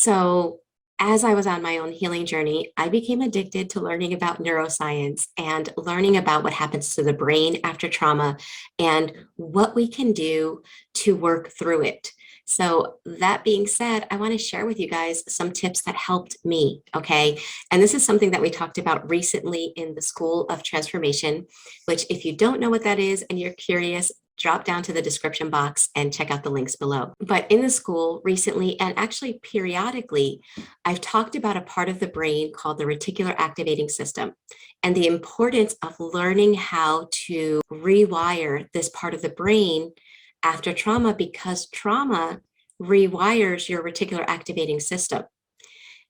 So, as I was on my own healing journey, I became addicted to learning about neuroscience and learning about what happens to the brain after trauma and what we can do to work through it. So, that being said, I want to share with you guys some tips that helped me. Okay. And this is something that we talked about recently in the School of Transformation, which, if you don't know what that is and you're curious, drop down to the description box and check out the links below. But in the school recently, and actually periodically, I've talked about a part of the brain called the reticular activating system and the importance of learning how to rewire this part of the brain after trauma, because trauma rewires your reticular activating system.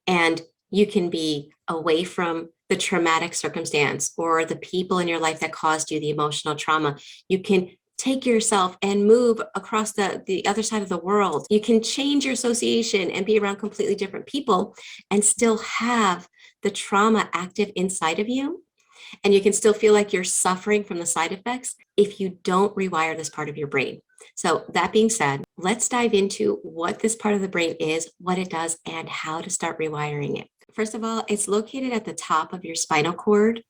And you can be away from the traumatic circumstance or the people in your life that caused you the emotional trauma. You can take yourself and move across the other side of the world. You can change your association and be around completely different people and still have the trauma active inside of you. And you can still feel like you're suffering from the side effects if you don't rewire this part of your brain. So that being said, let's dive into what this part of the brain is, what it does, and how to start rewiring it. First of all, it's located at the top of your spinal cord.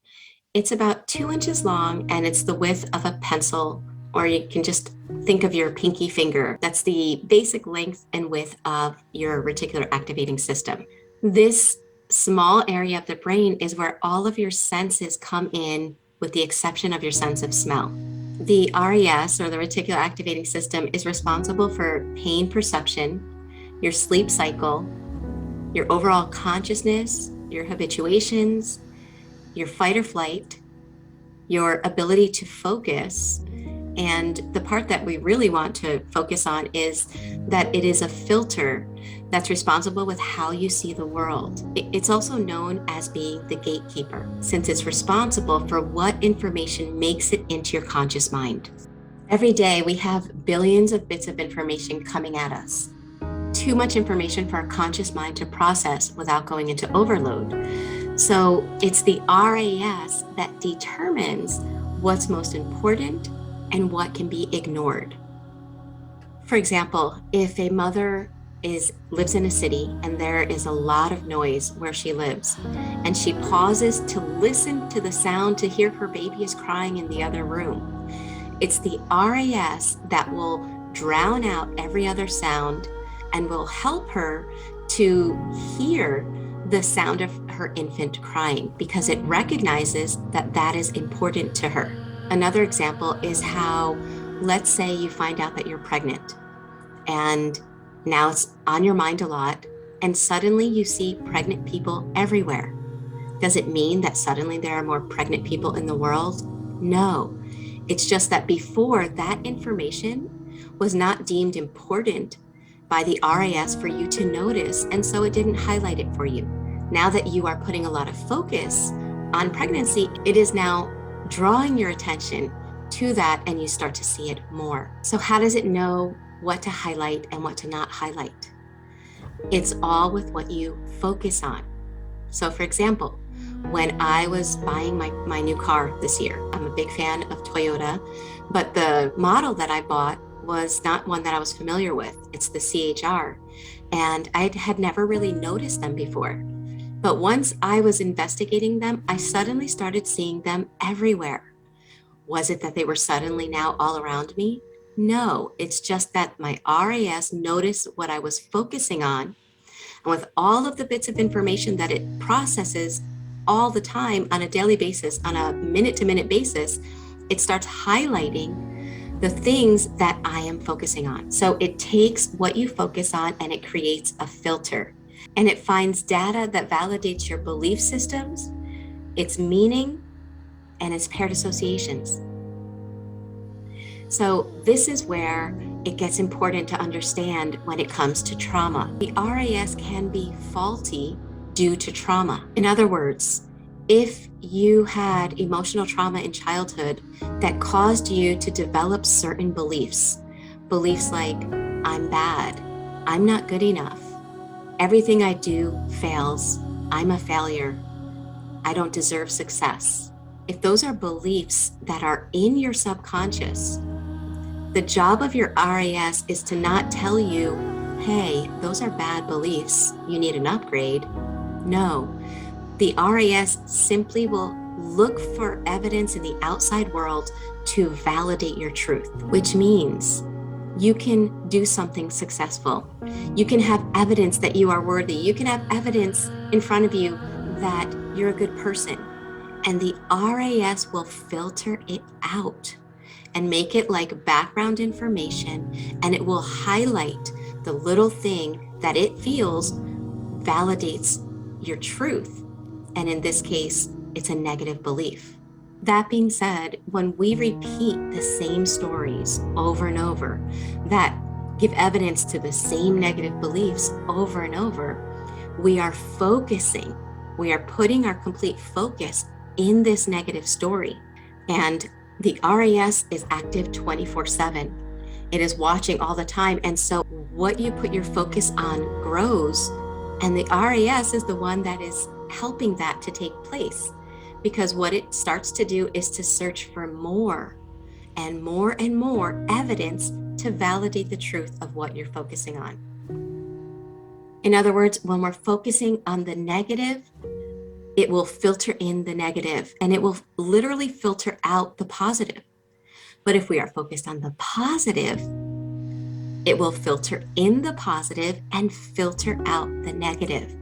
It's about 2 inches long and it's the width of a pencil, or you can just think of your pinky finger. That's the basic length and width of your reticular activating system. This small area of the brain is where all of your senses come in, with the exception of your sense of smell. The RES, or the reticular activating system, is responsible for pain perception, your sleep cycle, your overall consciousness, your habituations, your fight or flight, your ability to focus. And the part that we really want to focus on is that it is a filter that's responsible with how you see the world. It's also known as being the gatekeeper, since it's responsible for what information makes it into your conscious mind. Every day we have billions of bits of information coming at us. Too much information for our conscious mind to process without going into overload. So it's the RAS that determines what's most important and what can be ignored. For example, if a mother lives in a city and there is a lot of noise where she lives, and she pauses to listen to the sound to hear her baby is crying in the other room, it's the RAS that will drown out every other sound and will help her to hear the sound of her infant crying, because it recognizes that that is important to her. Another example is how, let's say you find out that you're pregnant and now it's on your mind a lot, and suddenly you see pregnant people everywhere. Does it mean that suddenly there are more pregnant people in the world? No. It's just that before, that information was not deemed important by the RAS for you to notice, and so it didn't highlight it for you. Now that you are putting a lot of focus on pregnancy, it is now drawing your attention to that, and you start to see it more. So how does it know what to highlight and what to not highlight? It's all with what you focus on. So for example, when I was buying my new car this year, I'm a big fan of Toyota, but the model that I bought was not one that I was familiar with. It's the CHR, and I had never really noticed them before. But once I was investigating them, I suddenly started seeing them everywhere. Was it that they were suddenly now all around me? No, it's just that my RAS noticed what I was focusing on. And with all of the bits of information that it processes all the time on a daily basis, on a minute-to-minute basis, it starts highlighting the things that I am focusing on. So it takes what you focus on and it creates a filter. And it finds data that validates your belief systems, its meaning, and its paired associations. So this is where it gets important to understand when it comes to trauma. The RAS can be faulty due to trauma. In other words, if you had emotional trauma in childhood that caused you to develop certain beliefs like, I'm bad, I'm not good enough, everything I do fails, I'm a failure, I don't deserve success. If those are beliefs that are in your subconscious, the job of your RAS is to not tell you hey, those are bad beliefs, you need an upgrade. No, the RAS simply will look for evidence in the outside world to validate your truth, which means you can do something successful. You can have evidence that you are worthy. You can have evidence in front of you that you're a good person. And the RAS will filter it out and make it like background information, and it will highlight the little thing that it feels validates your truth. And in this case, it's a negative belief. That being said, when we repeat the same stories over and over that give evidence to the same negative beliefs over and over, we are focusing, we are putting our complete focus in this negative story. And the RAS is active 24/7. It is watching all the time. And so what you put your focus on grows. And the RAS is the one that is helping that to take place. Because what it starts to do is to search for more and more and more evidence to validate the truth of what you're focusing on. In other words, when we're focusing on the negative, it will filter in the negative and it will literally filter out the positive. But if we are focused on the positive, it will filter in the positive and filter out the negative.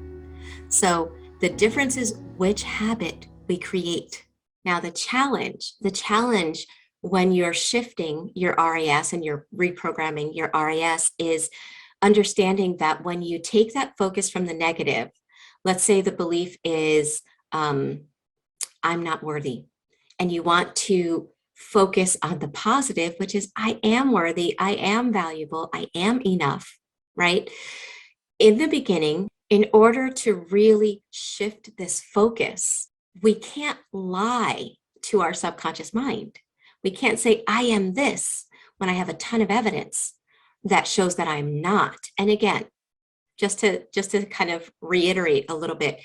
So the difference is which habit we create. Now the challenge when you're shifting your RAS and you're reprogramming your RAS is understanding that when you take that focus from the negative, let's say the belief is, I'm not worthy, and you want to focus on the positive, which is, I am worthy, I am valuable, I am enough, right? In the beginning, in order to really shift this focus, we can't lie to our subconscious mind. We can't say, I am this, when I have a ton of evidence that shows that I'm not. And again, just to kind of reiterate a little bit,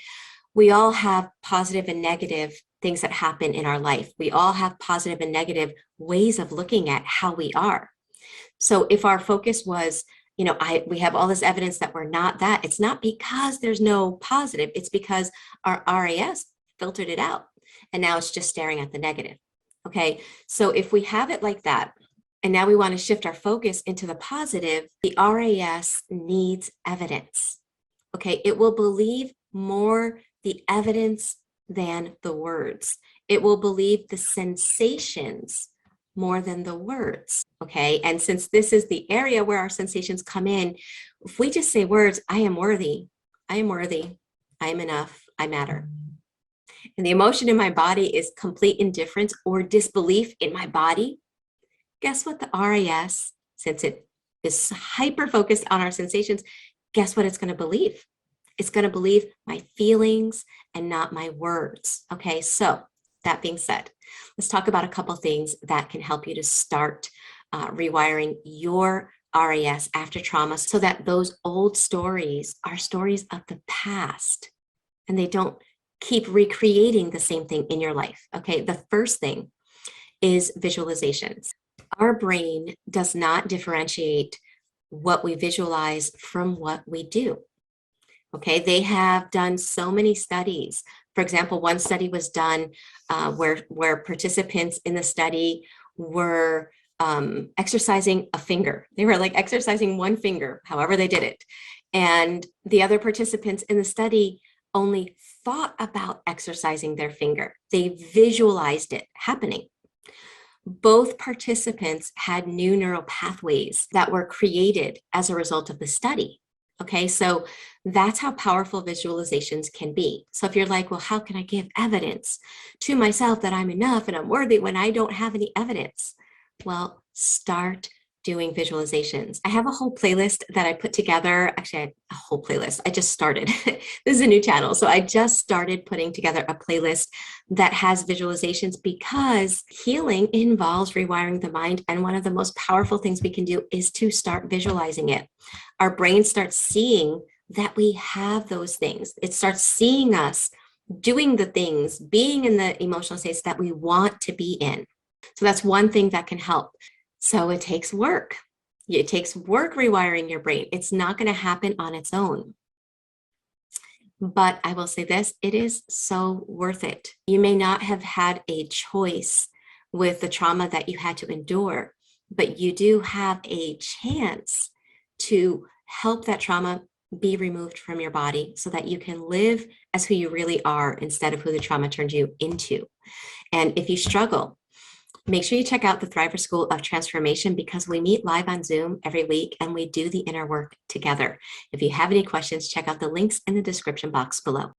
we all have positive and negative things that happen in our life. We all have positive and negative ways of looking at how we are. So if our focus was, we have all this evidence that we're not that, it's not because there's no positive, it's because our RAS filtered it out. And now it's just staring at the negative. Okay, so if we have it like that, and now we want to shift our focus into the positive, the RAS needs evidence. Okay, it will believe more the evidence than the words. It will believe the sensations more than the words. Okay, and since this is the area where our sensations come in, if we just say words, I am worthy, I am worthy, I am enough, I matter. And the emotion in my body is complete indifference or disbelief in my body. Guess what the RAS, since it is hyper-focused on our sensations, guess what it's going to believe? It's going to believe my feelings and not my words. Okay, so that being said, let's talk about a couple things that can help you to start rewiring your RAS after trauma so that those old stories are stories of the past and they don't keep recreating the same thing in your life. Okay, the first thing is visualizations. Our brain does not differentiate what we visualize from what we do. Okay, they have done so many studies. For example, one study was done where participants in the study were exercising a finger. They were like exercising one finger, however they did it. And the other participants in the study only thought about exercising their finger. They visualized it happening. Both participants had new neural pathways that were created as a result of the study. Okay, so that's how powerful visualizations can be. So if you're like, well, how can I give evidence to myself that I'm enough and I'm worthy when I don't have any evidence? Well, start doing visualizations. I have a whole playlist that I put together. Actually, I had a whole playlist. I just started. This is a new channel. So I just started putting together a playlist that has visualizations because healing involves rewiring the mind. And one of the most powerful things we can do is to start visualizing it. Our brain starts seeing that we have those things. It starts seeing us doing the things, being in the emotional states that we want to be in. So that's one thing that can help. So it takes work. It takes work rewiring your brain. It's not going to happen on its own. But I will say this, it is so worth it. You may not have had a choice with the trauma that you had to endure, but you do have a chance to help that trauma be removed from your body so that you can live as who you really are instead of who the trauma turned you into. And if you struggle, make sure you check out the Thriver School of Transformation, because we meet live on Zoom every week and we do the inner work together. If you have any questions, check out the links in the description box below.